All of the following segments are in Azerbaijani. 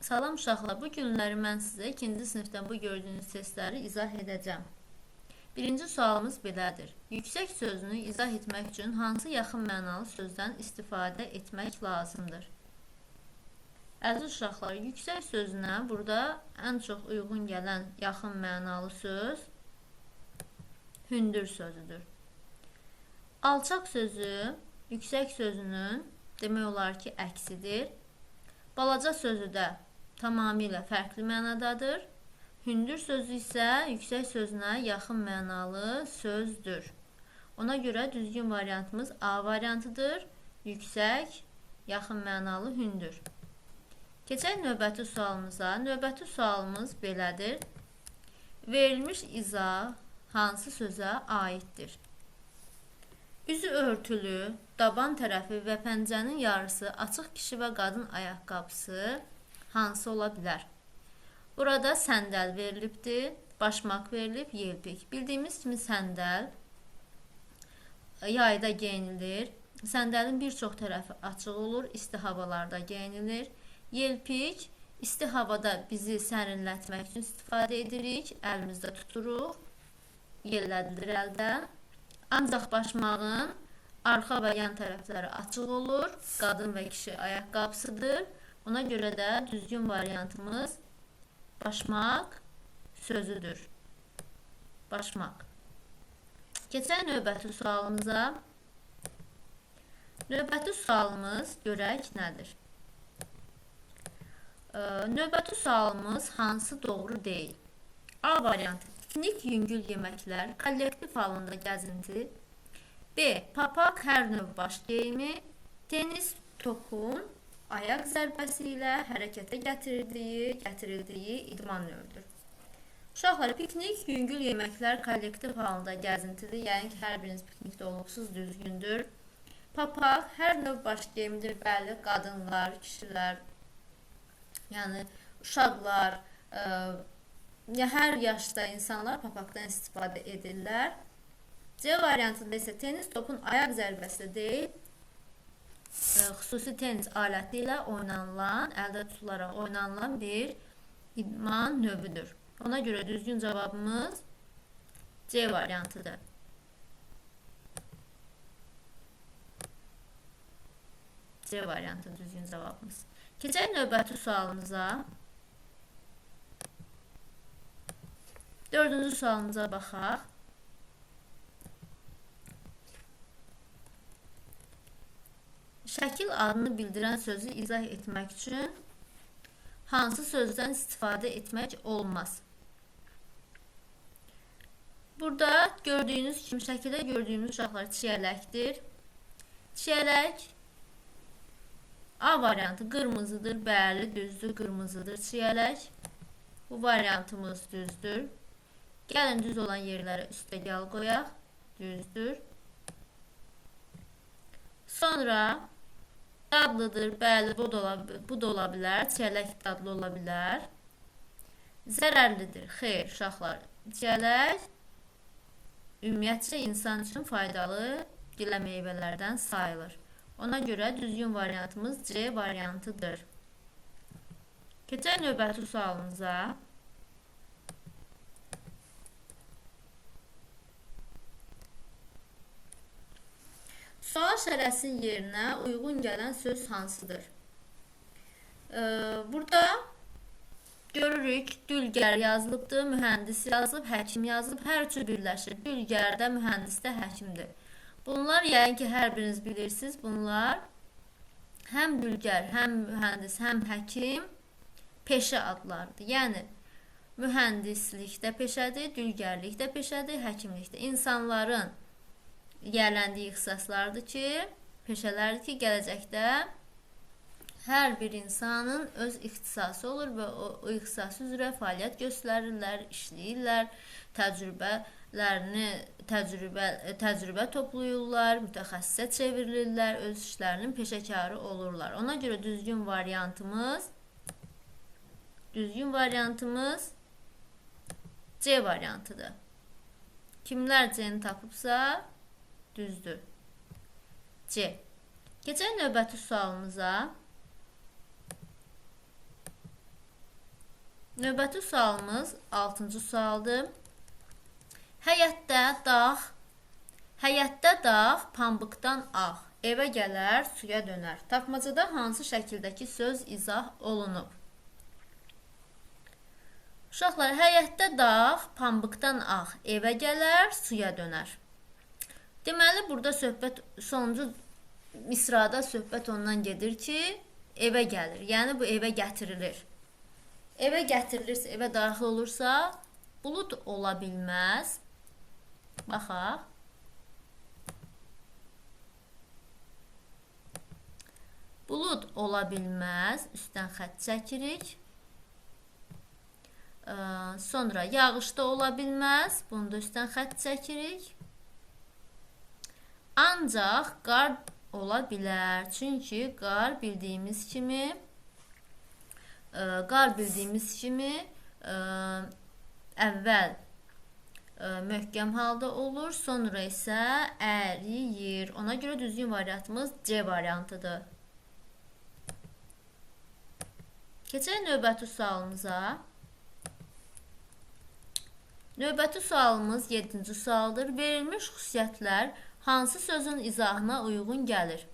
Salam uşaqlar, bu günləri mən sizə 2-ci sinifdən bu gördüyünüz testləri izah edəcəm. Birinci sualımız belədir. Yüksək sözünü izah etmək üçün hansı yaxın mənalı sözdən istifadə etmək lazımdır? Əziz uşaqlar, yüksək sözünə burada ən çox uyğun gələn yaxın mənalı söz hündür sözüdür. Alçaq sözü yüksək sözünün demək olar ki, əksidir. Balaca sözü də tamamilə fərqli mənadadır. Hündür sözü isə yüksək sözünə yaxın mənalı sözdür. Ona görə düzgün variantımız A variantıdır. Yüksək, yaxın mənalı hündür. Keçək növbəti sualımıza. Növbəti sualımız belədir. Verilmiş izah hansı sözə aiddir? Üzü örtülü, daban tərəfi və pəncənin yarısı açıq kişi və qadın ayaqqabısı hansı ola bilər? Burada səndəl verilibdir, başmaq verilib, yelpik. Bildiyimiz kimi səndəl yayda geyinilir. Səndəlin bir çox tərəfi açıq olur, isti havalarda geyinilir. Yelpik isti havada bizi sərinlətmək üçün istifadə edirik, əlimizdə tuturuq, yellədilir əldə. Ancaq başmağın arxa və yan tərəfləri açıq olur, qadın və kişi ayaqqabısıdır. Ona görə də düzgün variantımız başmaq sözüdür. Başmaq. Keçək növbəti sualımıza. Növbəti sualımız görək nədir? Növbəti sualımız hansı doğru deyil? A variantı. Piknik, yüngül yeməklər, kollektiv halında gəzinti. B. Papaq, hər növ baş geyimi, tenis topun ayaq zərbəsi ilə hərəkətə gətirildiyi idman növüdür. Uşaqlar, piknik, yüngül yeməklər, kollektiv halında gəzintidir. Yəni ki, hər biriniz piknikdə olubsuz, düzgündür. Papaq, hər növ baş geyimidir. Bəli, qadınlar, kişilər, yəni uşaqlar, hər yaşda insanlar papaqdan istifadə edirlər. C variantında isə tenis topun ayaq zərbəsi deyil, xüsusi tenis aləti ilə oynanılan, əldə tutularaq oynanılan bir idman növüdür. Ona görə düzgün cavabımız C variantıdır. C variantı düzgün cavabımız. Keçək növbəti sualımıza. Dördüncü sualımıza baxaq. Şəkil adını bildirən sözü izah etmək üçün hansı sözdən istifadə etmək olmaz? Burada gördüyünüz kimi şəkildə gördüyünüz uşaqlar çiyələkdir. Çiyələk A variantı qırmızıdır. Bəli, düzdür, qırmızıdır çiyələk. Bu variantımız düzdür. Gəlin düz olan yerlərə üstəgəl qoyaq. Düzdür. Sonra dadlıdır. Bəli, bu da ola bilər. Çiyələk dadlı ola bilər. Zərərlidir. Xeyr, uşaqlar. Çiyələk ümumiyyətcə insan üçün faydalı gilə meyvələrdən sayılır. Ona görə düzgün variantımız C variantıdır. Keçək növbəti sualımıza. Sual şərəsinin yerinə uyğun gələn söz hansıdır? Burada görürük, dülgər yazılıbdır, mühəndis yazılıb, həkim yazılıb, hər üçü birləşir. Dülgər də, mühəndis də, həkimdir. Bunlar, yəni ki, hər biriniz bilirsiniz, bunlar həm dülgər, həm mühəndis, həm həkim peşə adlarıdır. Yəni, mühəndislik də peşədir, dülgərlik də peşədir, həkimlik də. İnsanların yiyələndiyi ixtisaslardır ki, peşələrdir ki, gələcəkdə hər bir insanın öz ixtisası olur və o ixtisası üzrə fəaliyyət göstərirlər, işləyirlər, təcrübə toplayırlar, mütəxəssisə çevirirlər, öz işlərinin peşəkarı olurlar. Ona görə düzgün variantımız C variantıdır. Kimlər C-ni tapıbsa düzdür. C. Keçək növbəti sualımıza. Növbəti sualımız 6-cı sualdır. Həyətdə dağ pambıqdan ağ, evə gələr, suya dönər. Tapmacada hansı şəkildəki söz izah olunub? Uşaqlar, həyətdə dağ pambıqdan ağ, evə gələr, suya dönər. Deməli, burada sonuncu misrada söhbət ondan gedir ki, evə gəlir. Yəni, bu evə gətirilir. Evə gətirilirsə, evə daxil olursa, bulud ola bilməz. Baxaq. Bulud ola bilməz. Üstdən xətt çəkirik. Sonra yağışda ola bilməz. Bunu da üstdən xətt çəkirik. Ancaq qar ola bilər. Çünki qar bildiyimiz kimi əvvəl möhkəm halda olur, sonra isə əriyir. Ona görə düzgün variantımız C variantıdır. Keçək növbəti sualımıza. Növbəti sualımız 7-ci sualdır. Verilmiş xüsusiyyətlər hansı sözün izahına uyğun gəlir?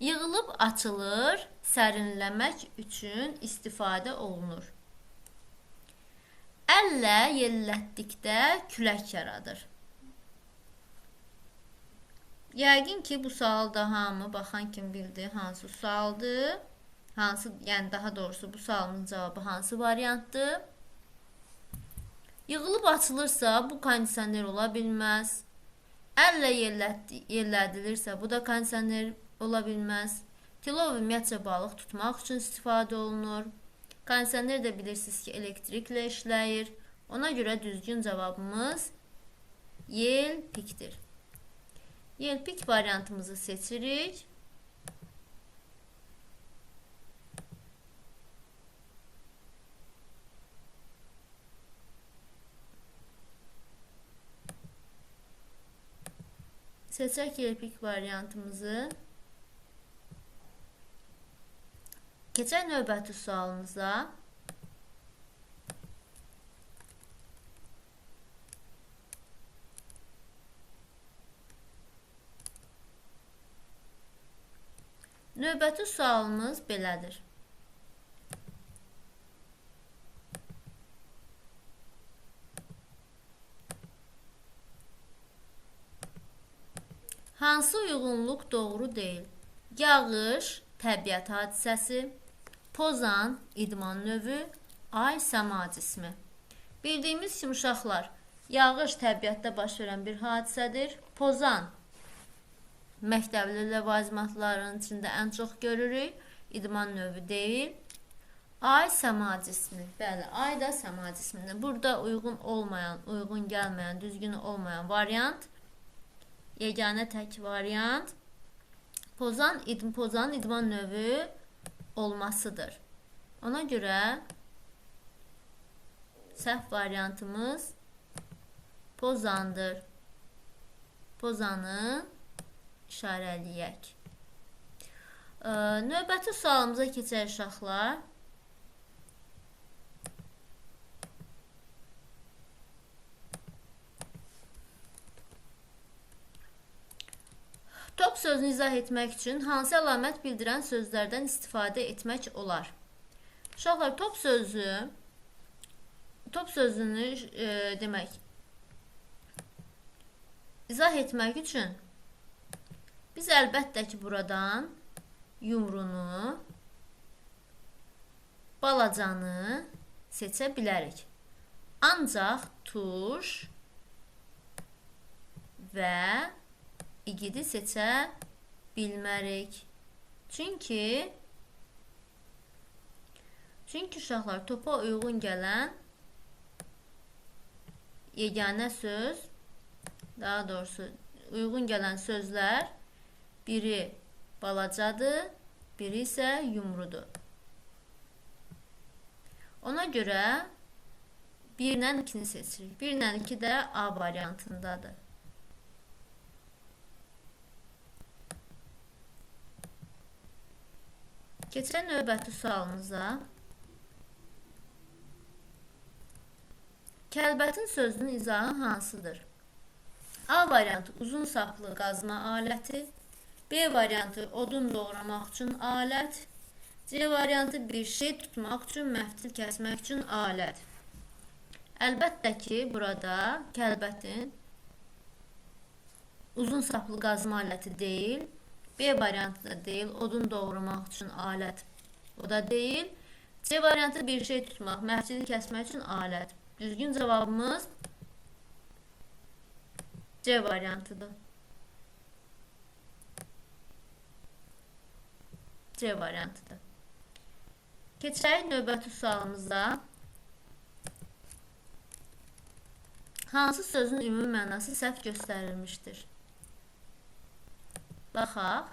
Yığılıb açılır, sərinləmək üçün istifadə olunur. Əllə yellətdikdə külək yaradır. Yəqin ki, bu sualda hamı baxan kim bildi hansı sualdır? Yəni daha doğrusu bu sualın cavabı hansı variantdır? Yığılıb açılırsa bu kondisioner ola bilməz. Əllə yellədilirsə bu da kondisioner ola bilməz. Tilov ümumiyyətcə balıq tutmaq üçün istifadə olunur. Kondisioner də bilirsiniz ki, elektriklə işləyir. Ona görə düzgün cavabımız yelpikdir. Yelpik variantımızı seçirik. Seçək yelpik variantımızı. Keçək növbəti sualımıza. Növbəti sualımız belədir. Hansı uyğunluq doğru deyil? Yağış, təbiət hadisəsi, pozan, idman növü, ay, səma cismi. Bildiyimiz kimi uşaqlar, yağış təbiətdə baş verən bir hadisədir. Pozan, məktəbli ləvazimatların içində ən çox görürük. İdman növü deyil. Ay, səma cismi. Bəli, ay da səma cismidir. Burada uyğun olmayan, uyğun gəlməyən, düzgün olmayan variant, yeganə tək variant pozan idman növü olmasıdır. Ona görə səhv variantımız pozandır. Pozanı işarələyək. Növbəti sualımıza keçək uşaqlar. Top sözünü izah etmək üçün hansı əlamət bildirən sözlərdən istifadə etmək olar? Uşaqlar, top sözünü demək, izah etmək üçün biz əlbəttə ki, buradan yumrunu, balacanı seçə bilərik. Ancaq tuş və igidi seçə bilmərik. Çünki uşaqlar, topa uyğun gələn yeganə söz, daha doğrusu uyğun gələn sözlər biri balacadır, biri isə yumrudur. Ona görə 1 ilə 2-ni seçirik. 1 ilə 2 də A variantındadır. Keçək növbəti sualımıza. Kəlbətin sözünün izahı hansıdır? A variantı uzun saplı qazma aləti, B variantı odun doğramaq üçün alət, C variantı bir şey tutmaq üçün, məftil kəsmək üçün alət. Əlbəttə ki, burada kəlbətin uzun saplı qazma aləti deyil, B variantı da deyil, odun doğramaq üçün alət, o da deyil. C variantı bir şey tutmaq, məftil kəsmək üçün alət. Düzgün cavabımız C variantıdır. C variantıdır. Keçək növbəti sualımıza. Hansı sözün ümumi mənası səhv göstərilmişdir? Baxaq.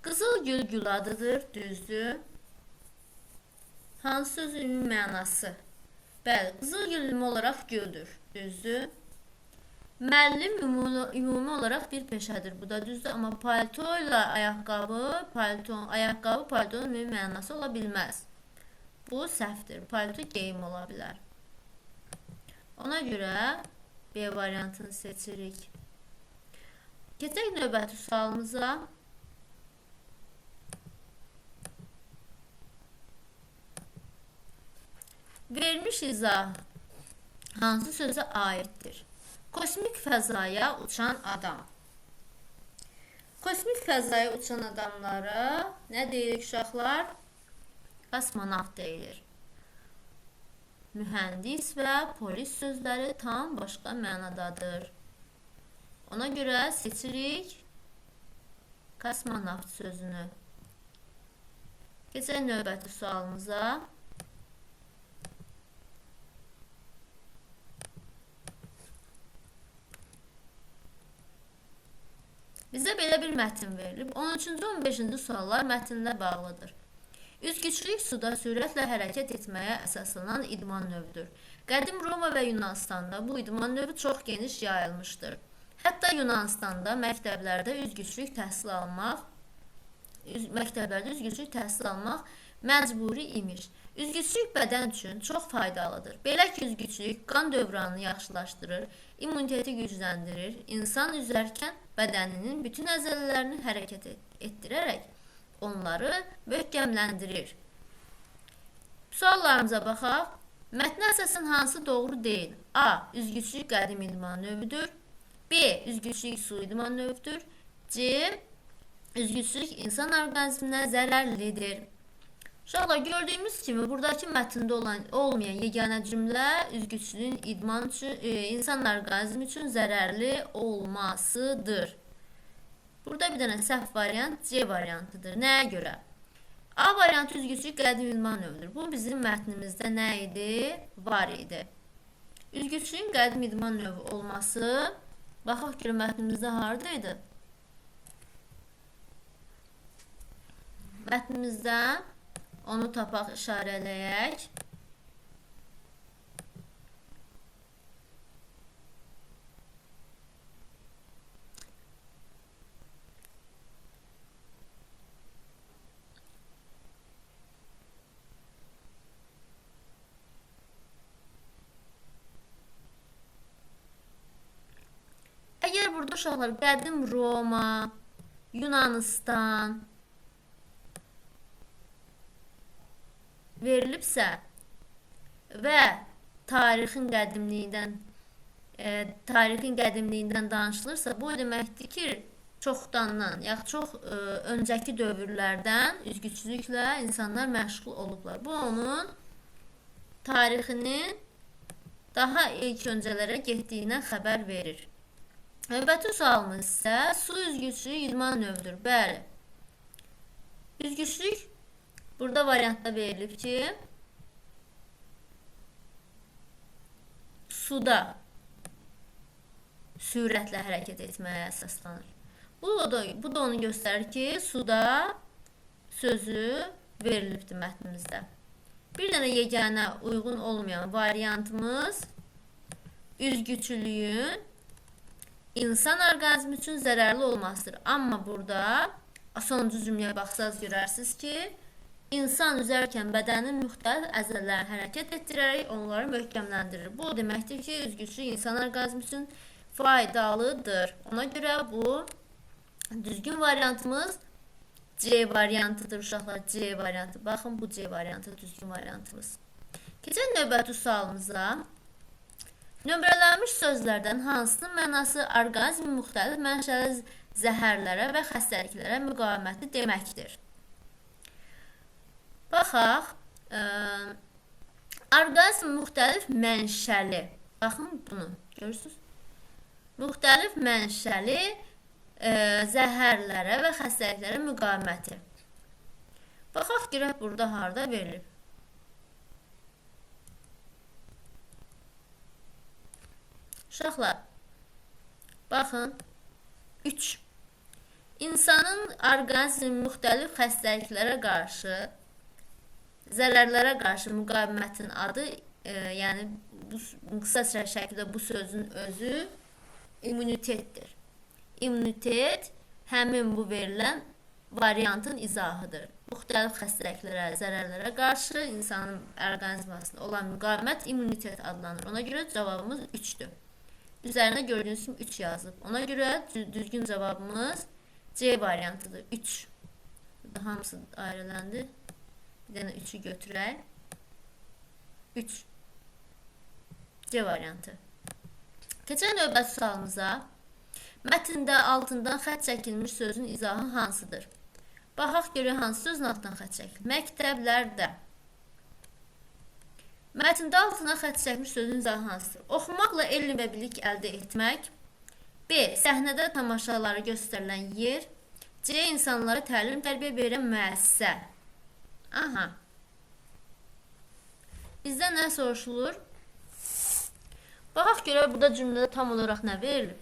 Qızıl gül gül adıdır, düzdür. Hansı sözün ümumi mənası? Bəli, qızıl gül ümumi olaraq güldür, düzdür. Müəllim ümumi olaraq bir peşədir, bu da düzdür. Amma palto ilə ayaqqabı, paltonun ümumi mənası ola bilməz. Bu səhvdir, palto geyim ola bilər. Ona görə B variantını seçirik. Keçək növbəti sualımıza. Vermiş izah hansı sözə aiddir? Kosmik fəzaya uçan adam. Kosmik fəzaya uçan adamlara nə deyirik uşaqlar? Kosmonavt deyilir. Mühəndis və polis sözləri tam başqa mənadadır. Ona görə seçirik kosmonavt sözünü. Keçək növbəti sualımıza. Bizə belə bir mətin verilib. 13-cü 15-ci suallar mətnlə bağlıdır. Üzgüçlük suda sürətlə hərəkət etməyə əsaslanan idman növüdür. Qədim Roma və Yunanistanda bu idman növü çox geniş yayılmışdır. Hətta Yunanistanda məktəblərdə üzgüçlük təhsil almaq məcburi imiş. Üzgüçlük bədən üçün çox faydalıdır. Belə ki, üzgüçlük qan dövranını yaxşılaşdırır, immuniteti gücləndirir, insan üzərkən bədəninin bütün əzələlərini hərəkət etdirərək onları möhkəmləndirir. Suallarımıza baxaq. Mətnə əsasən hansı doğru deyil? A. Üzgüçlük qədim idman növüdür. B. Üzgüçlük su idman növüdür. C. Üzgüçlük insan orqanizminə zərərlidir. Uşaqlar, gördüyümüz kimi buradakı mətndə olmayan yeganə cümlə üzgüçlüyün insan orqanizmi üçün zərərli olmasıdır. Burada bir dənə səhv variant C variantıdır. Nəyə görə? A variantı üzgüçlük qədim idman növüdür. Bu bizim mətnimizdə nə idi? Var idi. Üzgüçlüyün qədim idman növü olması, baxaq görə mətnimizdə haradaydı? Mətnimizdə onu tapaq, işarələyək. Əgər burada uşaqlar qədim Roma, Yunanistan verilibsə və tarixin qədimliyindən danışılırsa, bu deməkdir ki, çoxdandan, yaxud çox öncəki dövrlərdən üzgüçlüklə insanlar məşğul olublar. Bu onun tarixinin daha ilk öncələrə getdiyindən xəbər verir. Növbəti sualımız isə su üzgüçlüyü idman növüdür. Bəli. Üzgüçlük burada variantda verilib ki, suda sürətlə hərəkət etməyə əsaslanır. Bu da onu göstərir ki, suda sözü verilibdir mətnimizdə. Bir dənə yeganə uyğun olmayan variantımız üzgüçlüyün insan orqanizmi üçün zərərli olmasıdır. Amma burada sonuncu cümləyə baxsaz görərsiniz ki, İnsan üzərkən bədənin müxtəlif əzələlərini hərəkət etdirərək onları möhkəmləndirir. Bu deməkdir ki, üzgüçü insan orqazm üçün faydalıdır. Ona görə bu düzgün variantımız C variantıdır uşaqlar. C variantı. Baxın, bu C variantı düzgün variantımız. Keçək növbəti sualımıza. Nömrələnmiş sözlərdən hansının mənası orqazmin müxtəlif mənşəli zəhərlərə və xəstəliklərə müqaviməti deməkdir? Baxaq, orqazm müxtəlif mənşəli. Baxın bunu, görürsünüz? Müxtəlif mənşəli zəhərlərə və xəstəliklərə müqaviməti. Baxaq, görək burada harada verilib. Uşaqlar, baxın, 3. İnsanın orqanizm müxtəlif xəstəliklərə qarşı, zərərlərə qarşı müqavimətin adı, yəni qısa şəkildə bu sözün özü immunitetdir. İmmunitet həmin bu verilən variantın izahıdır. Müxtəlif xəstəliklərə, zərərlərə qarşı insanın orqanizmasında olan müqavimət immunitet adlanır. Ona görə cavabımız 3-dür. Üzərinə gördüyünüz kimi 3 yazılıb. Ona görə düzgün cavabımız C variantıdır. 3. Burada hamısı ayrılandı. Bir dənə 3'ü götürək. 3. C variantı. Keçək növbəti sualımıza. Mətndə altından xətt çəkilmiş sözün izahı hansıdır? Baxaq görək hansı sözün altından xətt çəkilir. Məktəblərdə. Mətndə altına xətt çəkilmiş sözün izahı hansıdır? Oxumaqla elm və bilik əldə etmək. B. Səhnədə tamaşaları göstərilən yer. C. İnsanlara təlim tərbiyə verən müəssisə. Aha. Bizdən nə soruşulur? Baxaq görək burada cümlədə tam olaraq nə verilib?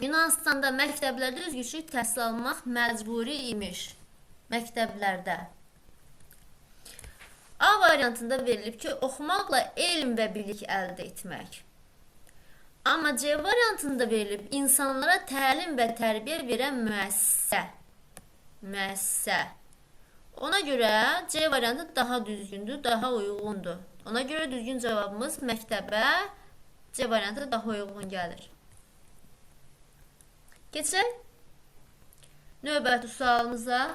Yunanıstanda məktəblərdə üzgüçülük təhsil almaq məcburi imiş. Məktəblərdə. A variantında verilib ki, oxumaqla elm və bilik əldə etmək. Amma C variantında verilib insanlara təlim və tərbiyə verən müəssisə. Müəssisə. Ona görə C variantı daha düzgündür, daha uyğundur. Ona görə düzgün cavabımız məktəbə C variantı daha uyğun gəlir. Keçək növbəti sualımıza.